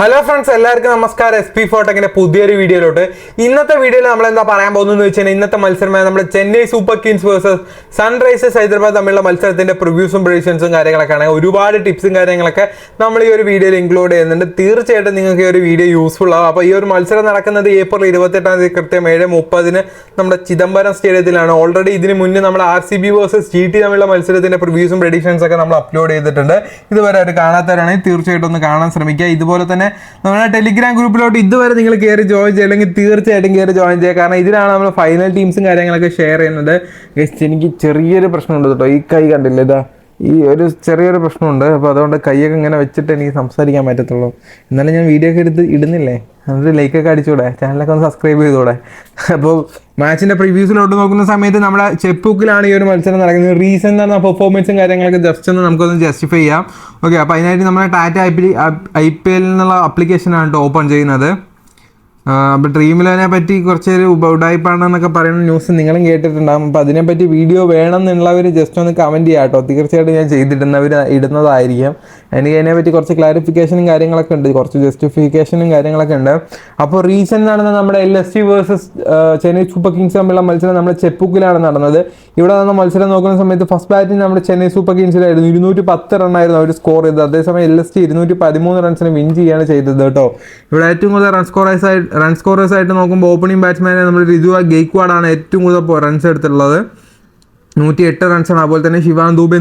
Hello friends, എല്ലാവർക്കും നമസ്കാരം. SP ഫോട്ടെക്കിന്റെ പുതിയൊരു വീഡിയോയിലോട്ട്. ഇന്നത്തെ വീഡിയോയിൽ നമ്മൾ എന്താ പറയാൻ പോകുന്നത് വെച്ചാൽ ഇന്നത്തെ മത്സരമായ നമ്മുടെ Chennai super Kings versus Sunrisers Hyderabad തമ്മിലുള്ള മത്സരത്തിന്റെ പ്രിവ്യൂസും പ്രഡിക്ഷൻസും കാര്യങ്ങളൊക്കെയാണ്. ഒരുപാട് ടിപ്സും കാര്യങ്ങളൊക്കെ നമ്മൾ ഈ ഒരു വീഡിയോയിൽ ഇൻക്ലൂഡ് ചെയ്യുന്നുണ്ട്. തീർച്ചയായിട്ടും നിങ്ങൾക്ക് ഈ ഒരു വീഡിയോ യൂസ്ഫുൾ ആവും. അപ്പോൾ ഈ ഒരു മത്സരം നടക്കുന്നത് ഏപ്രിൽ 28 കൃത്യം 7:30 നമ്മുടെ ചിദംബരം സ്റ്റേഡിയത്തിലാണ്. ഓൾറെഡി ഇതിന് മുന്നേ നമ്മൾ RCB വേഴ്സസ് GT തമ്മിലുള്ള മത്സരത്തിന്റെ പ്രിവ്യൂസും പ്രഡിക്ഷൻസ് ഒക്കെ നമ്മൾ അപ്ലോഡ് ചെയ്തിട്ടുണ്ട്. ഇതുവരെ അവർ കാണാത്തവരാണെങ്കിൽ തീർച്ചയായിട്ടും ഒന്ന് കാണാൻ ശ്രമിക്കുക. ഇതുപോലെ തന്നെ നമ്മുടെ ടെലിഗ്രാം ഗ്രൂപ്പിലോട്ട് ഇതുവരെ നിങ്ങൾ കയറി ജോയിൻ ചെയ്യില്ലെങ്കിൽ തീർച്ചയായിട്ടും കയറി ജോയിൻ ചെയ്യുക. കാരണം ഇതിലാണ് നമ്മൾ ഫൈനൽ ടീംസും കാര്യങ്ങളൊക്കെ ഷെയർ ചെയ്യുന്നത്. എനിക്ക് ചെറിയൊരു പ്രശ്നമുണ്ട് കേട്ടോ, ഈ കൈ കണ്ടില്ല, ഇതാ ഈ ഒരു ചെറിയൊരു പ്രശ്നമുണ്ട്. അപ്പോൾ അതുകൊണ്ട് കൈയൊക്കെ ഇങ്ങനെ വെച്ചിട്ട് എനിക്ക് സംസാരിക്കാൻ പറ്റത്തുള്ളൂ. എന്നാലും ഞാൻ വീഡിയോ ഒക്കെ എടുത്ത് ഇടുന്നില്ലേ, എന്നിട്ട് ലൈക്കൊക്കെ അടിച്ചൂടെ, ചാനലൊക്കെ ഒന്ന് സബ്സ്ക്രൈബ് ചെയ്തൂടെ. അപ്പോൾ മാച്ചിൻ്റെ പ്രിവ്യൂസിലോട്ട് നോക്കുന്ന സമയത്ത് നമ്മുടെ ചെപ്പുക്കിലാണ് ഈ ഒരു മത്സരം നടക്കുന്നത്. റീസെൻ്റ് നടന്ന പെർഫോമൻസും കാര്യങ്ങളൊക്കെ ജസ്റ്റ് ഒന്ന് നമുക്കൊന്ന് ജസ്റ്റിഫൈ ചെയ്യാം. ഓക്കെ, അപ്പോൾ അതിനായിട്ട് നമ്മുടെ ടാറ്റ IPL എന്നുള്ള ആപ്ലിക്കേഷനാണ് ഓപ്പൺ ചെയ്യുന്നത്. അപ്പോൾ ഡ്രീം ഇലവനെ പറ്റി കുറച്ചൊരു ഉടായ്പാണെന്നൊക്കെ പറയുന്ന ന്യൂസ് നിങ്ങളും കേട്ടിട്ടുണ്ടാകും. അപ്പോൾ അതിനെപ്പറ്റി വീഡിയോ വേണമെന്നുള്ളവർ ജസ്റ്റ് ഒന്ന് കമൻറ്റ് ചെയ്യാം കേട്ടോ. തീർച്ചയായിട്ടും ഞാൻ ചെയ്തിടുന്നവർ ഇടുന്നതായിരിക്കും. എനിക്ക് അതിനെപ്പറ്റി കുറച്ച് ക്ലാരിഫിക്കേഷനും കാര്യങ്ങളൊക്കെ ഉണ്ട്, കുറച്ച് ജസ്റ്റിഫിക്കേഷനും കാര്യങ്ങളൊക്കെ ഉണ്ട്. അപ്പോൾ റീസെൻ്റ് നടന്ന നമ്മുടെ LSG versus Chennai super Kings തമ്മിലുള്ള മത്സരം നമ്മുടെ ചെപ്പുക്കിലാണ് നടന്നത്. ഇവിടെ നടന്ന മത്സരം നോക്കുന്ന സമയത്ത് ഫസ്റ്റ് ബാറ്റിംഗ് നമ്മുടെ ചെന്നൈ സൂപ്പർ കിങ്സിലായിരുന്നു. 210 റണ്ണായിരുന്നു അവർ സ്കോർ ചെയ്തത്. അതേസമയം LSG 213 റൺസിന് വിൻ ചെയ്യാണ് ചെയ്തത് കേട്ടോ. ഇവിടെ ഏറ്റവും കൂടുതൽ റൺ സ്കോറേഴ്സ് ആയിട്ട് നോക്കുമ്പോൾ ഓപ്പണിംഗ് ബാറ്റ്സ്മാനെ നമ്മുടെ ഋതുരാജ് ഗെയ്ക്വാഡാണ് ഏറ്റവും കൂടുതൽ റൺസ് എടുത്തിട്ടുള്ളത്. 108 റൺസാണ്. അതുപോലെ തന്നെ ശിവാൻ ദൂബെ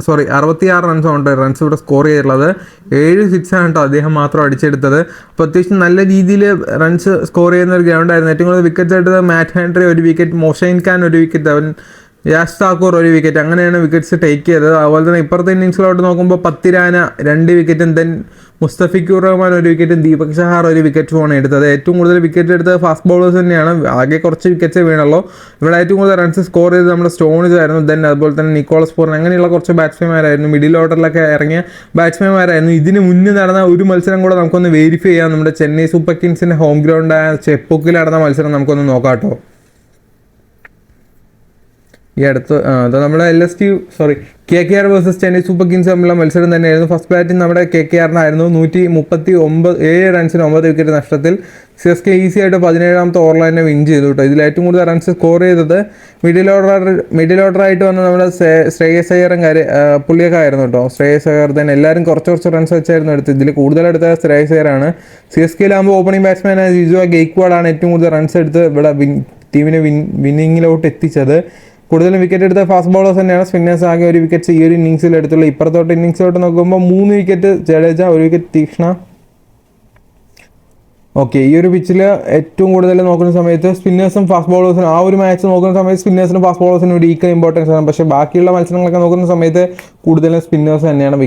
66 റൺസ് ഇവിടെ സ്കോർ ചെയ്തിട്ടുള്ളത്. 7 6 ആണ് കേട്ടോ അദ്ദേഹം മാത്രം അടിച്ചെടുത്തത്. അപ്പോൾ അത്യാവശ്യം നല്ല രീതിയിൽ റൺസ് സ്കോർ ചെയ്യുന്ന ഒരു ഗ്രൗണ്ടായിരുന്നു. ഏറ്റവും കൂടുതൽ വിക്കറ്റ്സ് എടുത്തത് Matt Henry 1 wicket, Mohsin Khan 1 wicket, Yash Thakur 1 wicket, അങ്ങനെയാണ് വിക്കറ്റ്സ് ടേക്ക് ചെയ്തത്. അതുപോലെ തന്നെ ഇപ്പുറത്തെ ഇന്നിങ്സിലോട്ട് നോക്കുമ്പോൾ പത്തിരാന 2 വിക്കറ്റും, ദെൻ മുസ്തഫിക്കുർ റഹ്മാൻ 1 വിക്കറ്റും, ദീപക് ചഹാർ 1 വിക്കറ്റുമാണ് എടുത്തത്. ഏറ്റവും കൂടുതൽ വിക്കറ്റ് എടുത്തത് ഫാസ്റ്റ് ബൗളേഴ്സ് തന്നെയാണ്. ആകെ കുറച്ച് വിക്കറ്റ്സേ വീണുള്ളൂ. ഇവിടെ ഏറ്റവും കൂടുതൽ റൺസ് സ്കോർ ചെയ്തത് നമ്മുടെ സ്റ്റോൺസ് ആയിരുന്നു. ദെൻ അതുപോലെ തന്നെ നിക്കോളസ് പൂർൺ, അങ്ങനെയുള്ള കുറച്ച് ബാറ്റ്സ്മാൻമാരായിരുന്നു. മിഡിൽ ഓർഡറിലൊക്കെ ഇറങ്ങിയ ബാറ്റ്സ്മാൻമാരായിരുന്നു. ഇതിന് മുന്നേ നടന്ന ഒരു മത്സരം കൂടെ നമുക്കൊന്ന് വെരിഫൈ ചെയ്യാം. നമ്മുടെ ചെന്നൈ സൂപ്പർ കിങ്സിൻ്റെ ഹോം ഗ്രൗണ്ടായ ചെപ്പുക്കിൽ നടന്ന മത്സരം നമുക്കൊന്ന് നോക്കാം കേട്ടോ. ഈ അടുത്ത് നമ്മുടെ KKR versus Chennai super Kings തമ്മിലുള്ള മത്സരം തന്നെയായിരുന്നു. ഫസ്റ്റ് ബാറ്റിംഗ് നമ്മുടെ KKRനായിരുന്നു. 137 റൺസിന് 9 വിക്കറ്റ് നഷ്ടത്തിൽ CSK ഈസി ആയിട്ട് 17ാമത്തെ ഓവറിൽ തന്നെ വിൻ ചെയ്തു കേട്ടോ. ഇതിൽ ഏറ്റവും കൂടുതൽ റൺസ് സ്കോർ ചെയ്തത് മിഡിൽ ഓർഡറായിട്ട് വന്ന നമ്മുടെ ശ്രേയസ് അയ്യറും പുള്ളിയൊക്കെ ആയിരുന്നു കേട്ടോ. ശ്രേയസ് അയ്യർ തന്നെ എല്ലാവരും കുറച്ച് റൺസ് വെച്ചായിരുന്നു എടുത്തത്. ഇതിൽ കൂടുതലെടുത്ത ശ്രേയസ് അയ്യറാണ്. CSKയിലാകുമ്പോൾ ഓപ്പണിംഗ് ബാറ്റ്സ്മാനായ ഋതുരാജ് ഗെയ്ക്വാഡാണ് ഏറ്റവും കൂടുതൽ റൺസ് എടുത്ത് ഇവിടെ ടീമിനെ വിന്നിങ്ങിലോട്ട് എത്തിച്ചത്. കൂടുതലും വിക്കറ്റ് എടുത്ത ഫാസ്റ്റ് ബോളേഴ്സ് തന്നെയാണ്. സ്പിന്നേഴ്സ് ആകെ 1 വിക്കറ്റ് ഈ ഒരു ഇന്നിങ്സിൽ എടുത്തുള്ളൂ. ഇപ്പുറത്തോട്ട് ഇന്നിങ്സിലോട്ട് നോക്കുമ്പോൾ 3 വിക്കറ്റ് ജഡേജ, 1 വിക്കറ്റ് തീക്ഷ്ണ. ഓക്കെ, ഈ ഒരു പിച്ചിൽ ഏറ്റവും കൂടുതൽ നോക്കുന്ന സമയത്ത് സ്പിന്നേഴ്സും ഫാസ്റ്റ് ബോളേഴ്സിനും, ആ ഒരു മാച്ച് നോക്കുന്ന സമയത്ത് സ്പിന്നേഴ്സിനും ഫാസ്റ്റ് ബോളേഴ്സിനും ഒരു ഈക്വൽ ഇമ്പോർട്ടൻസ് ആണ്. പക്ഷേ ബാക്കിയുള്ള മത്സരങ്ങളൊക്കെ നോക്കുന്ന സമയത്ത് കൂടുതലും സ്പിന്നേഴ്സ് തന്നെയാണ്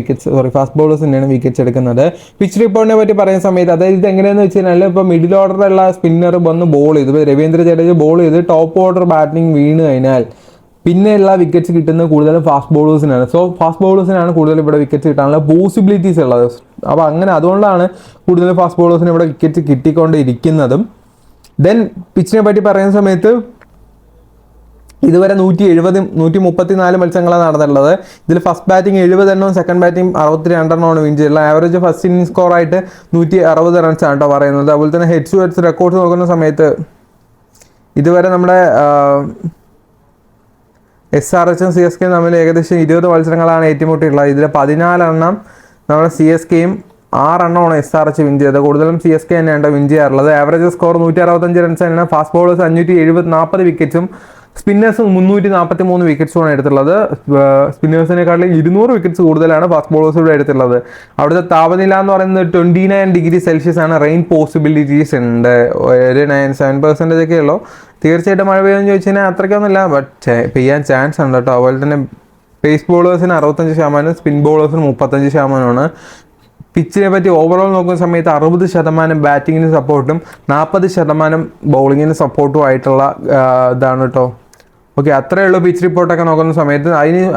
ഫാസ്റ്റ് ബോളേഴ്സ് തന്നെയാണ് വിക്കറ്റ്സ് എടുക്കുന്നത്. പിച്ച് റിപ്പോർട്ടിനെ പറ്റി പറയുന്ന സമയത്ത്, അതായത് ഇത് എങ്ങനെയാണെന്ന് വെച്ച് കഴിഞ്ഞാൽ ഇപ്പോൾ മിഡിൽ ഓർഡറിലുള്ള സ്പിന്നർ വന്ന് ബോൾ ചെയ്ത്, ഇപ്പോൾ രവീന്ദ്ര ജഡേജ ബോൾ ചെയ്ത് ടോപ്പ് ഓർഡർ ബാറ്റിംഗ് വീണ് കഴിഞ്ഞാൽ പിന്നെയുള്ള വിക്കറ്റ്സ് കിട്ടുന്നത് കൂടുതലും ഫാസ്റ്റ് ബോളേഴ്സിനാണ്. സോ ഫാസ്റ്റ് ബോളേഴ്സിനാണ് കൂടുതൽ ഇവിടെ വിക്കറ്റ്സ് കിട്ടാനുള്ള പോസിബിലിറ്റീസ് ഉള്ളത്. അപ്പോൾ അതുകൊണ്ടാണ് കൂടുതലും ഫാസ്റ്റ് ബോളേഴ്സിന് ഇവിടെ വിക്കറ്റ് കിട്ടിക്കൊണ്ടിരിക്കുന്നതും. ദെൻ പിച്ചിനെ പറ്റി പറയുന്ന സമയത്ത് ഇതുവരെ 134 മത്സരങ്ങളാണ് നടന്നിട്ടുള്ളത്. ഇതിൽ ഫസ്റ്റ് ബാറ്റിംഗ് 70 എണ്ണവും സെക്കൻഡ് ബാറ്റിംഗ് 62 എണ്ണമാണ് വിൻ ചെയ്തിട്ടുള്ളത്. ആവറേജ് ഫസ്റ്റ് ഇന്നിംഗ് സ്കോറായിട്ട് 160 റൺസാണ് കേട്ടോ പറയുന്നത്. അതുപോലെ തന്നെ ഹെഡ്സ് ടു ഹെഡ്സ് റെക്കോർഡ്സ് നോക്കുന്ന സമയത്ത് ഇതുവരെ നമ്മുടെ SRHും CSKയും തമ്മിൽ ഏകദേശം 20 മത്സരങ്ങളാണ് ഏറ്റുമുട്ടിയിട്ടുള്ളത്. ഇതിൽ 14 എണ്ണം നമ്മുടെ CSKയും 6 എണ്ണമാണ് SRH വിൻ ചെയ്തത്. കൂടുതലും CSK തന്നെയാണ് വിൻ ചെയ്യാറുള്ളത്. ആവറേജ് സ്കോർ 165 റൺസ് തന്നെയാണ്. ഫാസ്റ്റ് ബോളേഴ്സ് 540 വിക്കറ്റ്സും സ്പിന്നേഴ്സ് 343 വിക്കറ്റ്സുമാണ് എടുത്തുള്ളത്. സ്പിന്നേഴ്സിനെക്കാളും 200 വിക്കറ്റ്സ് കൂടുതലാണ് ഫാസ്റ്റ് ബോളേഴ്സ് ഇവിടെ എടുത്തുള്ളത്. അവിടുത്തെ താപനില എന്ന് പറയുന്നത് 29 ഡിഗ്രി സെൽഷ്യസ് ആണ്. റെയിൻ പോസിബിലിറ്റീസ് ഉണ്ട്, ഒരു 7% ഒക്കെ ഉള്ളൂ. തീർച്ചയായിട്ടും മഴ പെയ്യുമെന്ന് ചോദിച്ചു കഴിഞ്ഞാൽ അത്രയ്ക്കൊന്നുമില്ല, ബട്ട് പെയ്യാൻ ചാൻസ് ഉണ്ട് കേട്ടോ. അതുപോലെ തന്നെ പേസ് ബോളേഴ്സിന് 65%, സ്പിൻ ബോളേഴ്സിന് 35%. പിച്ചിനെ പറ്റി ഓവറോൾ നോക്കുന്ന സമയത്ത് 60% ബാറ്റിങ്ങിന് സപ്പോർട്ടും 40% ബൗളിങ്ങിന് സപ്പോർട്ടും ആയിട്ടുള്ള ഇതാണ് കേട്ടോ. ഓക്കെ, അത്രയേ ഉള്ളൂ പിച്ച് റിപ്പോർട്ടൊക്കെ നോക്കുന്ന സമയത്ത്.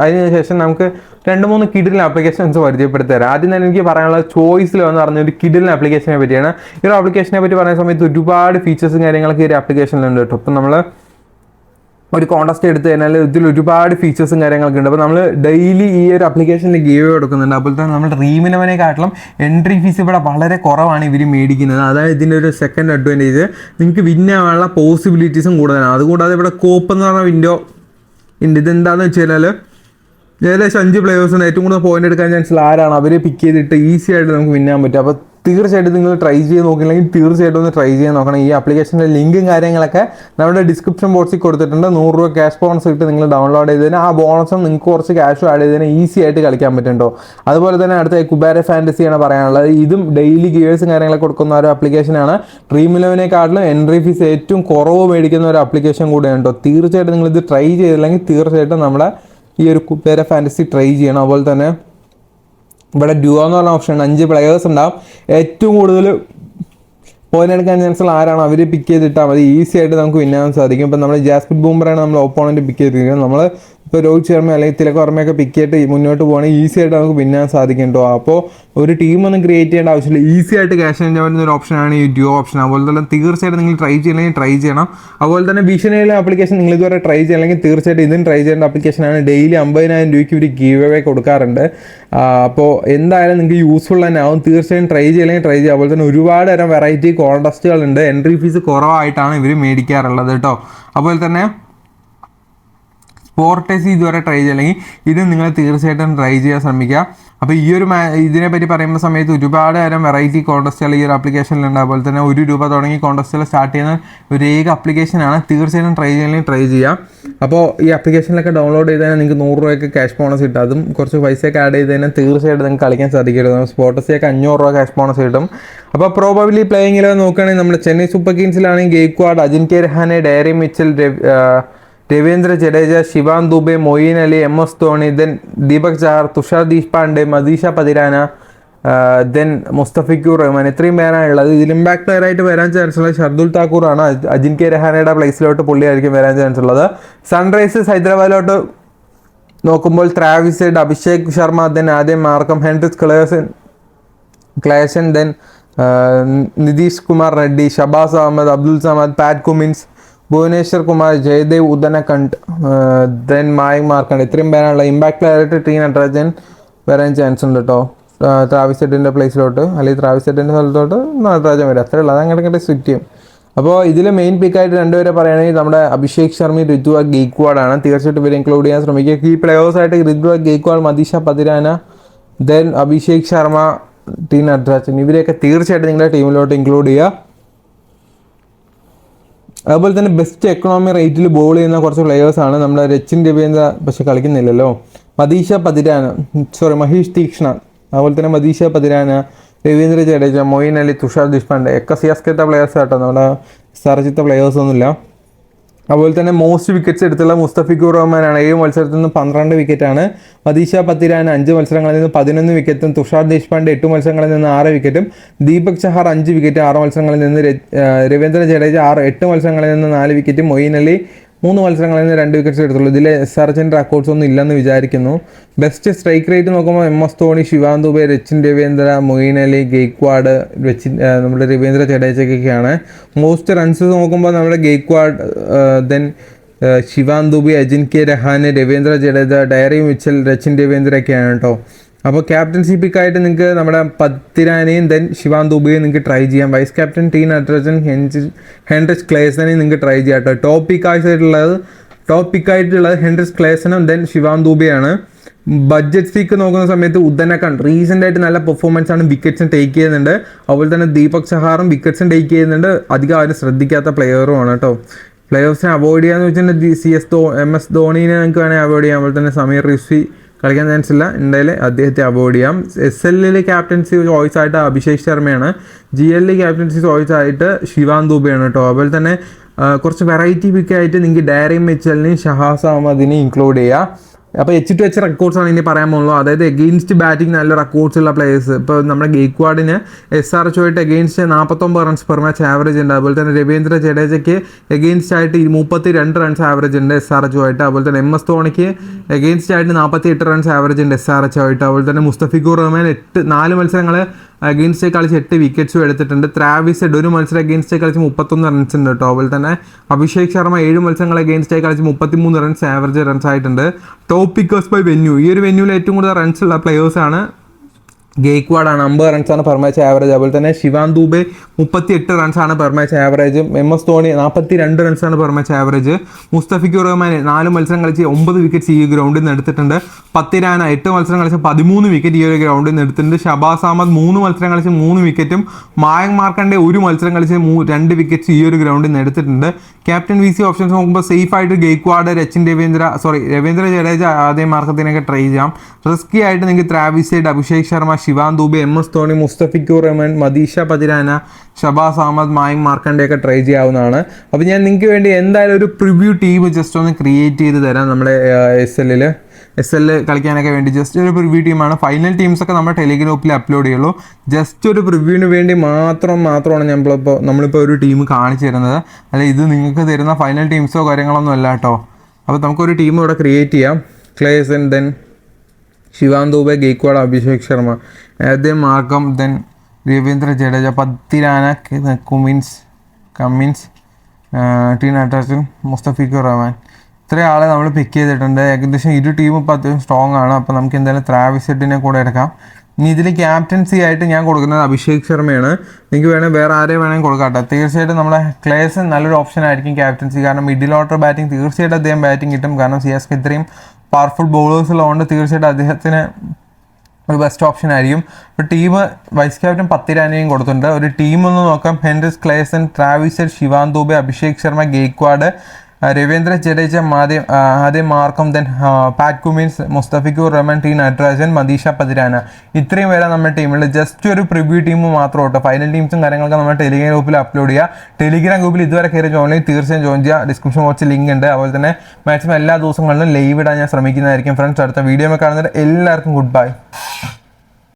അതിന് ശേഷം നമുക്ക് 2-3 കിഡിലിൻ ആപ്ലിക്കേഷൻസ് പരിചയപ്പെടുത്തി തരാം. ആദ്യം തന്നെ എനിക്ക് പറയാനുള്ള ചോയ്സിൽ എന്ന് പറഞ്ഞ ഒരു കിഡിലിൻ ആപ്ലിക്കേഷനെ പറ്റിയാണ്. ഈ ഒരു ആപ്ലിക്കേഷനെ പറ്റി പറയുന്ന സമയത്ത് ഒരുപാട് ഫീച്ചേഴ്സും കാര്യങ്ങളൊക്കെ ഈ ഒരു ആപ്ലിക്കേഷനിലുണ്ട് കേട്ടോ. ഇപ്പം നമ്മൾ ഒരു കോൺടസ്റ്റ് എടുത്ത് കഴിഞ്ഞാൽ ഇതിൽ ഒരുപാട് ഫീച്ചേഴ്സും കാര്യങ്ങളൊക്കെ ഉണ്ട്. അപ്പോൾ നമ്മൾ ഡെയിലി ഈ ഒരു ആപ്ലിക്കേഷനിൽ ഗീവ് കൊടുക്കുന്നുണ്ട്. അപ്പോൾ തന്നെ നമ്മൾ ഡ്രീം11നെക്കാട്ടിലും എൻട്രി ഫീസ് ഇവിടെ വളരെ കുറവാണ് ഇവർ മേടിക്കുന്നത്. അതായത് ഇതിൻ്റെ ഒരു സെക്കൻഡ് അഡ്വാൻറ്റേജ്, നിങ്ങൾക്ക് വിൻ ആവാനുള്ള പോസിബിലിറ്റീസും കൂടുതലാണ്. അതുകൂടാതെ ഇവിടെ കോപ്പ് എന്ന് പറഞ്ഞ വിൻഡോ ഉണ്ട്. ഇതെന്താണെന്ന് വെച്ച് കഴിഞ്ഞാൽ ഏകദേശം 5 പ്ലേയേഴ്സിന് ഏറ്റവും കൂടുതൽ പോയിന്റ് എടുക്കാൻ ചാൻസ് ആരാണ് അവരെ പിക്ക് ചെയ്തിട്ട് ഈസി ആയിട്ട് നമുക്ക് വിന്നാൻ പറ്റും. അപ്പോൾ തീർച്ചയായിട്ടും നിങ്ങൾ ട്രൈ ചെയ്ത് നോക്കില്ലെങ്കിൽ തീർച്ചയായിട്ടും ഒന്ന് ട്രൈ ചെയ്ത് നോക്കണം. ഈ ആപ്ലിക്കേഷൻ്റെ ലിങ്കും കാര്യങ്ങളൊക്കെ നമ്മുടെ ഡിസ്ക്രിപ്ഷൻ ബോക്സിൽ കൊടുത്തിട്ടുണ്ട്. 100 രൂപ ക്യാഷ് ബോണസ് ഇട്ട് നിങ്ങൾ ഡൗൺലോഡ് ചെയ്തതിന് ആ ബോണസും നിങ്ങൾക്ക് കുറച്ച് ക്യാഷും ആഡ് ചെയ്തതിന് ഈസി ആയിട്ട് കളിക്കാൻ പറ്റുന്നുണ്ടോ. അതുപോലെ തന്നെ അടുത്ത കുബാര ഫാൻറ്റസിയാണ് പറയാനുള്ളത്. ഇതും ഡെയിലി ഗിവേഴ്സും കാര്യങ്ങളൊക്കെ കൊടുക്കുന്ന ഒരു ആപ്ലിക്കേഷനാണ്. ഡ്രീം11നെക്കാട്ടിലും എൻട്രി ഫീസ് ഏറ്റവും കുറവ് മേടിക്കുന്ന ഒരു ആപ്ലിക്കേഷൻ കൂടെയാണ് കേട്ടോ. തീർച്ചയായിട്ടും നിങ്ങളിത് ട്രൈ ചെയ്തില്ലെങ്കിൽ തീർച്ചയായിട്ടും നമ്മുടെ ഈ ഒരു കുബാര ഫാൻറ്റസി ട്രൈ ചെയ്യണം. അതുപോലെ തന്നെ ഇവിടെ ഡ്യുവോ എന്ന് പറഞ്ഞ ഓപ്ഷൻ ഉണ്ട്. 5 പ്ലെയേഴ്സ് ഉണ്ടാവും. ഏറ്റവും കൂടുതൽ പോയിന്റ് എടുക്കാൻ ചാൻസുള്ള ആരാണ് അവർ പിക്ക് ചെയ്തിട്ടാൽ മതി, ഈസി ആയിട്ട് നമുക്ക് വിന്നാൻ സാധിക്കും. ഇപ്പം നമ്മൾ ജാസ്പിറ്റ് ബൂമറാണ് നമ്മൾ ഓപ്പോണൻറ്റ് പിക്ക് ചെയ്തിരിക്കുന്നത്. നമ്മൾ ഇപ്പോൾ രോഹിത് ശർമ്മ അല്ലെങ്കിൽ തിലക് വർമ്മയൊക്കെ പിക്ക് ചെയ്തിട്ട് മുന്നോട്ട് പോകുകയാണെങ്കിൽ ഈസി ആയിട്ട് നമുക്ക് വിന്നാൻ സാധിക്കും കേട്ടോ. അപ്പോൾ ഒരു ടീമൊന്നും ക്രിയേറ്റ് ചെയ്യേണ്ട ആവശ്യമില്ല. ഈസി ആയിട്ട് ക്യാഷ് ചെയ്യാൻ പറ്റുന്ന ഒരു ഓപ്ഷനാണ് ഈ ഡ്യുവോ ഓപ്ഷൻ. അതുപോലെ തന്നെ തീർച്ചയായിട്ടും നിങ്ങൾ ട്രൈ ചെയ്യണമെങ്കിൽ ട്രൈ ചെയ്യണം. അതുപോലെ തന്നെ വിഷനിലെ ആപ്ലിക്കേഷൻ നിങ്ങൾ ഇതുവരെ ട്രൈ ചെയ്യണമെങ്കിൽ തീർച്ചയായിട്ടും ഇതും ട്രൈ ചെയ്യേണ്ട ആപ്ലിക്കേഷനാണ്. ഡെയിലി 50,000 രൂപയ്ക്ക് ഒരു ഗീവ് അവേ കൊടുക്കാറുണ്ട്. അപ്പോൾ എന്തായാലും നിങ്ങൾക്ക് യൂസ്ഫുൾ തന്നെ ആവും. തീർച്ചയായും ട്രൈ ചെയ്യണമെങ്കിൽ ട്രൈ ചെയ്യുക. അതുപോലെ തന്നെ ഒരുപാട് തരം വെറൈറ്റി കോൺടെസ്റ്റുകളുണ്ട്. എൻട്രി ഫീസ് കുറവായിട്ടാണ് ഇവർ മേടിക്കാറുള്ളത് കേട്ടോ. അതുപോലെ തന്നെ സ്പോർട്ടേഴ്സ് ഇതുവരെ ട്രൈ ചെയ്യില്ലെങ്കിൽ ഇത് നിങ്ങൾ തീർച്ചയായിട്ടും ട്രൈ ചെയ്യാൻ ശ്രമിക്കുക. അപ്പോൾ ഈ ഒരു ഇതിനെപ്പറ്റി പറയുന്ന സമയത്ത് ഒരുപാട് തരം വെറൈറ്റി കോൺടെസ്റ്റുകൾ ഈ ഒരു ആപ്ലിക്കേഷനിലുണ്ട്. അതുപോലെ തന്നെ 1 രൂപ തുടങ്ങി കോൺടെസ്റ്റുകൾ സ്റ്റാർട്ട് ചെയ്യുന്ന ഒരു ഏക ആപ്ലിക്കേഷനാണ്. തീർച്ചയായിട്ടും ട്രൈ ചെയ്യണമെങ്കിൽ ട്രൈ ചെയ്യാം. അപ്പോൾ ഈ ആപ്ലിക്കേഷനിലൊക്കെ ഡൗൺലോഡ് ചെയ്ത് കഴിഞ്ഞാൽ നിങ്ങൾക്ക് 100 രൂപയ്ക്ക് ക്യാഷ് ബോണസ് കിട്ടും. അതും കുറച്ച് പൈസയൊക്കെ ആഡ് ചെയ്ത് കഴിഞ്ഞാൽ തീർച്ചയായിട്ടും നിങ്ങൾക്ക് കളിക്കാൻ സാധിക്കരുത്. സ്പോർട്ടസിയൊക്കെ 500 രൂപ ക്യാഷ് ബോണസ് കിട്ടും. അപ്പോൾ പ്രോബബ്ലി പ്ലേയിങ്ങിൽ നോക്കുകയാണെങ്കിൽ നമ്മുടെ ചെന്നൈ സൂപ്പർ കിങ്സിലാണെങ്കിൽ Gaikwad, Ajinkya Rahane, Daryl Mitchell, Ravindra Jadeja, Shivam Dube, Moeen Ali, MS Dhoni, then Deepak Chahar, Tushar Deshpande, Matheesha Pathirana, then Mustafizur Rahman. ഇത്രയും പേരാണ് ഉള്ളത്. ഇതിൽ ഇമ്പാക്ട് പ്ലെയർ ആയിട്ട് വരാൻ ചാൻസ് ഉള്ളത് ഷർദുൽ താക്കൂറാണ്. അജിൻക്യ രഹാനയുടെ പ്ലേസിലോട്ട് പുള്ളിയായിരിക്കും വരാൻ ചാൻസ് ഉള്ളത്. സൺറൈസേഴ്സ് ഹൈദരാബാദിലോട്ട് നോക്കുമ്പോൾ Travis Head, Abhishek Sharma, then ആദ്യം മാർക്കം, Heinrich Claisen, then Nitish Kumar Reddy, Shabaz Ahmed, Abdul Samad, പാറ്റ് കുമിൻസ്, ഭുവനേശ്വർ കുമാർ, ജയദേവ് ഉദനകണ്ട്, ദെൻ മായങ്ക് മാർക്കണ്ട്. ഇത്രയും പേരാണുള്ള. ഇമ്പാക്ട് പ്ലെയറായിട്ട് ടി നട്രാജൻ വരാൻ ചാൻസ് ഉണ്ട് കേട്ടോ. ട്രാവിസ് ഹെഡിൻ്റെ പ്ലേസിലോട്ട് അല്ലെങ്കിൽ ട്രാവിസ് ഹെഡിൻ്റെ സ്ഥലത്തോട്ട് നട്രാജൻ വരും. അത്രേ ഉള്ളൂ. അത് അങ്ങോട്ട് സ്വിറ്റ് ചെയ്യും. അപ്പോൾ ഇതിൽ മെയിൻ പിക്കായിട്ട് 2 പേരെ പറയുകയാണെങ്കിൽ നമ്മുടെ അഭിഷേക് ശർമ്മ, ഋതുരാജ് ഗെയ്ക്വാഡാണ്. തീർച്ചയായിട്ടും ഇവരെ ഇൻക്ലൂഡ് ചെയ്യാൻ ശ്രമിക്കുക. കീ പ്ലെയേഴ്സായിട്ട് ഋതുരാജ് ഗെയ്ക്വാഡ്, മദീഷ പതിരാന, ദെൻ അഭിഷേക് ശർമ്മ, ടി നട്രാജൻ. ഇവരെയൊക്കെ തീർച്ചയായിട്ടും നിങ്ങളുടെ ടീമിലോട്ട് ഇൻക്ലൂഡ് ചെയ്യുക. അതുപോലെ തന്നെ ബെസ്റ്റ് എക്കണോമി റേറ്റിൽ ബോൾ ചെയ്യുന്ന കുറച്ച് പ്ലെയേഴ്സാണ് നമ്മുടെ രച്ചിൻ രവീന്ദ്ര, പക്ഷെ കളിക്കുന്നില്ലല്ലോ. മഹീഷ് തീക്ഷ്ണ, അതുപോലെ തന്നെ മദീഷ പതിരാന, രവീന്ദ്ര ജഡേജ, മൊയിൻ അലി, തുഷാർ ദേശ്പാണ്ഡെ ഒക്കെ CSK പ്ലെയേഴ്സ് ആട്ടോ. നമ്മുടെ സർജിത്ത പ്ലെയേഴ്സൊന്നുമില്ല. അതുപോലെ തന്നെ മോസ്റ്റ് വിക്കറ്റ്സ് എടുത്തുള്ള മുസ്തഫിക്കുർ റഹ്മാനാണ്. 7 മത്സരത്തിൽ നിന്ന് 12 വിക്കറ്റാണ്. മദീഷ പത്തിരാൻ 5 മത്സരങ്ങളിൽ നിന്ന് 11 വിക്കറ്റും, തുഷാർ ദേശ്പാണ്ഡെ 8 മത്സരങ്ങളിൽ നിന്ന് 6 വിക്കറ്റും, ദീപക് ചഹാർ 5 വിക്കറ്റ് 6 മത്സരങ്ങളിൽ നിന്ന്, രവീന്ദ്ര ജഡേജ 8 മത്സരങ്ങളിൽ നിന്ന് 4 വിക്കറ്റും, മൊയിൻ അലി 3 മത്സരങ്ങളിൽ നിന്ന് 2 വിക്കറ്റ്സ് എടുത്തുള്ളൂ. ഇതിൽ സർജൻ്റെ റെക്കോർഡ്സ് ഒന്നും ഇല്ലെന്ന് വിചാരിക്കുന്നു. ബെസ്റ്റ് സ്ട്രൈക്ക് റേറ്റ് നോക്കുമ്പോൾ MS ധോണി, ശിവാൻ ദുബെ, രച്ചിൻ രവീന്ദ്ര, മൊയിൻ അലി, ഗെയ്ക്വാഡ്, നമ്മുടെ രവീന്ദ്ര ജഡേജയ്ക്കൊക്കെയാണ്. മോസ്റ്റ് റൺസ് നോക്കുമ്പോൾ നമ്മുടെ Gaikwad, then Shivam Dube, Ajinkya Rahane, Ravindra Jadeja, Daryl Mitchell, Rachin രവീന്ദ്രയൊക്കെയാണ് കേട്ടോ. അപ്പോൾ ക്യാപ്റ്റൻസി പിക്കായിട്ട് നിങ്ങൾക്ക് നമ്മുടെ പത്തിരാനെയും ദെൻ ശിവാൻ ദുബെയും നിങ്ങൾക്ക് ട്രൈ ചെയ്യാം. Vice captain T Natarajan, Heinrich ക്ലേസനെയും നിങ്ങൾക്ക് ട്രൈ ചെയ്യാം കേട്ടോ. ടോപ്പ് പിക്കായിട്ടുള്ളത് ഹെൻറിച്ച് ക്ലേസനും ദെൻ ശിവാൻ ദുബെയാണ്. ബഡ്ജറ്റ് സീക്ക് നോക്കുന്ന സമയത്ത് ഉദനകണ്ട് റീസെൻ്റ് ആയിട്ട് നല്ല പെർഫോമൻസ് ആണ്, വിക്കറ്റ്സും ടേക്ക് ചെയ്യുന്നുണ്ട്. അതുപോലെ തന്നെ ദീപക് ചഹാറും വിക്കറ്റ്സും ടേക്ക് ചെയ്യുന്നുണ്ട്. അധികം ആരും ശ്രദ്ധിക്കാത്ത പ്ലെയറുമാണ് കേട്ടോ. പ്ലെയേഴ്സിനെ അവോയ്ഡ് ചെയ്യാന്ന് വെച്ചിട്ടുണ്ടെങ്കിൽ MS ധോണീനെ നിങ്ങൾക്ക് വേണമെങ്കിൽ അവോയ്ഡ് ചെയ്യാം. അതുപോലെ തന്നെ സമീർ റിസ്വി കളിക്കാൻ ചാൻസ് ഇല്ല, എന്തായാലും അദ്ദേഹത്തെ അവോയ്ഡ് ചെയ്യാം. SL ക്യാപ്റ്റൻസി ചോയ്സ് ആയിട്ട് അഭിഷേക് ശർമ്മയാണ്. GL ക്യാപ്റ്റൻസി ചോയ്സ് ആയിട്ട് ശിവാൻ ദുബെയാണ് കേട്ടോ. അതുപോലെ തന്നെ കുറച്ച് വെറൈറ്റി പിക്കായിട്ട് നിങ്ങൾക്ക് ഡയറി മിച്ചലിനെയും ഷഹാസ് അഹമ്മദിനെയും ഇൻക്ലൂഡ് ചെയ്യാം. അപ്പോൾ H2H റെക്കോർഡ്സാണ് ഇനി പറയാൻ പോകുള്ളൂ. അതായത് എഗെയിൻസ്റ്റ് ബാറ്റിംഗ് നല്ല റെക്കോർഡ്സ് ഉള്ള പ്ലേയേഴ്സ്. ഇപ്പോൾ നമ്മുടെ ഗെയ്ക്വാഡിന് SRH ആയിട്ട് against 49 runs per match average ഉണ്ട്. അതുപോലെ തന്നെ രവീന്ദ്ര ജഡേജയ്ക്ക് എഗെയിൻസ്റ്റ് ആയിട്ട് 32 റൺസ് ആവറേജ് ഉണ്ട് SRH ആയിട്ട്. അതുപോലെ തന്നെ MS ധോണിക്ക് എഗെയിൻസ്റ്റ് ആയിട്ട് 48 റൺസ് ആവറേജ് ഉണ്ട് SRH ആയിട്ട്. അതുപോലെ തന്നെ മുസ്തഫിക്കുർ റഹ്മാൻ 4 മത്സരങ്ങൾ അഗെയിൻസ്റ്റ് കളിച്ച് 8 വിക്കറ്റ്സും എടുത്തിട്ടുണ്ട്. ട്രാവിസ് ഹെഡ് ഒരു മത്സരം അഗെയിൻസ്റ്റ് കളിച്ച് 31 റൺസ് ഉണ്ട് കേട്ടോ. അതുപോലെ തന്നെ അഭിഷേക് ശർമ്മ 7 മത്സരങ്ങൾ അഗെയിൻസ്റ്റ് കളിച്ച് 33 റൺസ് ആവറേജ് റൺസ് ആയിട്ടുണ്ട്. ടോപ്പ് പിക്കേഴ്സ് ബൈ വെന്യൂ, ഈ ഒരു വെന്യൂവിൽ ഏറ്റവും കൂടുതൽ റൺസ് ഉള്ള പ്ലെയേഴ്സാണ് ഗെയ്ക്വാഡാണ്, 50 റൺസാണ് പെർ മാച്ച് ആവറേജ്. അതുപോലെ തന്നെ ശിവാൻ ദൂബെ 38 റൺസാണ് per match average. MS Dhoni 42 റൺസാണ് പെർ മാച്ച് ആവറേജ്. മുസ്തഫിക്കുർ റഹ്മാൻ 4 മത്സരം കളിച്ച് 9 വിക്കറ്റ്സ് ഈ ഗ്രൗണ്ടിൽ നിന്ന് എടുത്തിട്ടുണ്ട്. പത്തിരാന 8 മത്സരം കളിച്ച് 13 വിക്കറ്റ് ഈ ഒരു ഗ്രൗണ്ടിൽ നിന്ന് എടുത്തിട്ടുണ്ട്. ഷബാസ് അഹമ്മദ് 3 മത്സരം കളിച്ച് 3 വിക്കറ്റും മായങ്ക് മാർക്കണ്ടെ 1 മത്സരം കളിച്ച് 2 വിക്കറ്റ്സ് ഈ ഒരു ഗ്രൗണ്ടിൽ നിന്ന് എടുത്തിട്ടുണ്ട്. ക്യാപ്റ്റൻ VC ഓപ്ഷൻസ് നോക്കുമ്പോൾ സേഫ് ആയിട്ട് ഗെയ്ക്വാഡ്, രവീന്ദ്ര ജഡേജ ആദ്യം മാർക്കത്തിനൊക്കെ ട്രൈ ചെയ്യാം. റിസ്കി ആയിട്ട് നിങ്ങൾക്ക് Travis Head, Abhishek Sharma, Shivam Dube, MS Dhoni, Mustafizur Rahman, Matheesha Pathirana, Shahbaz Ahmed, Mayank മാർക്കണ്ടെയൊക്കെ ട്രൈ ചെയ്യാവുന്നതാണ്. അപ്പോൾ ഞാൻ നിങ്ങൾക്ക് വേണ്ടി എന്തായാലും ഒരു പ്രിവ്യൂ ടീം ജസ്റ്റ് ഒന്ന് ക്രിയേറ്റ് ചെയ്ത് തരാം. നമ്മുടെ SL കളിക്കാനൊക്കെ വേണ്ടി ജസ്റ്റ് ഒരു പ്രിവ്യൂ ടീമാണ്. ഫൈനൽ ടീംസൊക്കെ നമ്മുടെ ടെലിഗ്രാമിൽ അപ്ലോഡ് ചെയ്യുള്ളൂ. ജസ്റ്റ് ഒരു പ്രിവ്യൂവിന് വേണ്ടി മാത്രമാണ് നമ്മളിപ്പോൾ ഒരു ടീം കാണിച്ചു തരുന്നത്. അല്ല ഇത് നിങ്ങൾക്ക് തരുന്ന ഫൈനൽ ടീംസോ കാര്യങ്ങളൊന്നും അല്ല കേട്ടോ. അപ്പോൾ നമുക്കൊരു ടീം ഇവിടെ ക്രിയേറ്റ് ചെയ്യാം. Klaasen, then Shivam Dube, Gaikwad, Abhishek Sharma, Aiden Markram, then Ravindra Jadeja, Pathirana, Cummins, T Natarajan, Mustafizur Rahman, ഇത്രയും ആളെ നമ്മൾ പിക്ക് ചെയ്തിട്ടുണ്ട്. ഏകദേശം ഇരു ടീമും ഇപ്പോൾ അത്യാവശ്യം സ്ട്രോങ് ആണ്. അപ്പോൾ നമുക്ക് എന്തായാലും ട്രാവിസ് ഹെഡിനെ കൂടെ എടുക്കാം. ഇനി ഇതിൽ ക്യാപ്റ്റൻസി ആയിട്ട് ഞാൻ കൊടുക്കുന്നത് അഭിഷേക് ശർമ്മയാണ്. നിങ്ങൾക്ക് വേറെ ആരെയും വേണമെങ്കിൽ കൊടുക്കാം കേട്ടോ. തീർച്ചയായിട്ടും നമ്മുടെ ക്ലേസൻ നല്ലൊരു ഓപ്ഷൻ ആയിരിക്കും ക്യാപ്റ്റൻസി. കാരണം മിഡിൽ ഓർഡർ ബാറ്റിംഗ് തീർച്ചയായിട്ടും അദ്ദേഹം ബാറ്റിംഗ് കിട്ടും. കാരണം CSK ഇത്രയും പവർഫുൾ ബൗളേഴ്സ് ഉള്ളതുകൊണ്ട് തീർച്ചയായിട്ടും അദ്ദേഹത്തിന് ഒരു ബെസ്റ്റ് ഓപ്ഷൻ ആയിരിക്കും. ഇപ്പോൾ ടീം വൈസ് ക്യാപ്റ്റൻ പത്തിരാനയും കൊടുത്തിട്ടുണ്ട്. ഒരു ടീം ഒന്ന് നോക്കാം. Heinrich Klaasen, Travis Head, Shivam Dube, Abhishek Sharma, Gaikwad, Ravindra Jadeja, Aiden Markram, then Pat Cummins, Mustafizur Rahman, T Natarajan, Matheesha Pathirana, ഇത്രയും പേരെ നമ്മുടെ ടീമിൽ. ജസ്റ്റ് ഒരു പ്രിവ്യൂ ടീം മാത്രം കേട്ടോ. ഫൈനൽ ടീംസും കാര്യങ്ങളൊക്കെ നമ്മുടെ ടെലിഗ്രാം ഗ്രൂപ്പിൽ അപ്ലോഡ് ചെയ്യുക. ടെലിഗ്രാം ഗ്രൂപ്പിൽ ഇതുവരെ കയറി ജോയിൻ ചെയ്യും, തീർച്ചയായും ജോയിൻ ചെയ്യുക. ഡിസ്ക്രിപ്ഷൻ ബോക്സിൽ ലിങ്ക് ഉണ്ട്. അതുപോലെ തന്നെ മാക്സിമം എല്ലാ ദിവസങ്ങളിലും ലൈവ് ഇടാൻ ഞാൻ ശ്രമിക്കുന്നതായിരിക്കും. ഫ്രണ്ട്സ്, അടുത്ത വീഡിയോ കാണുന്നത് എല്ലാവർക്കും ഗുഡ് ബൈ.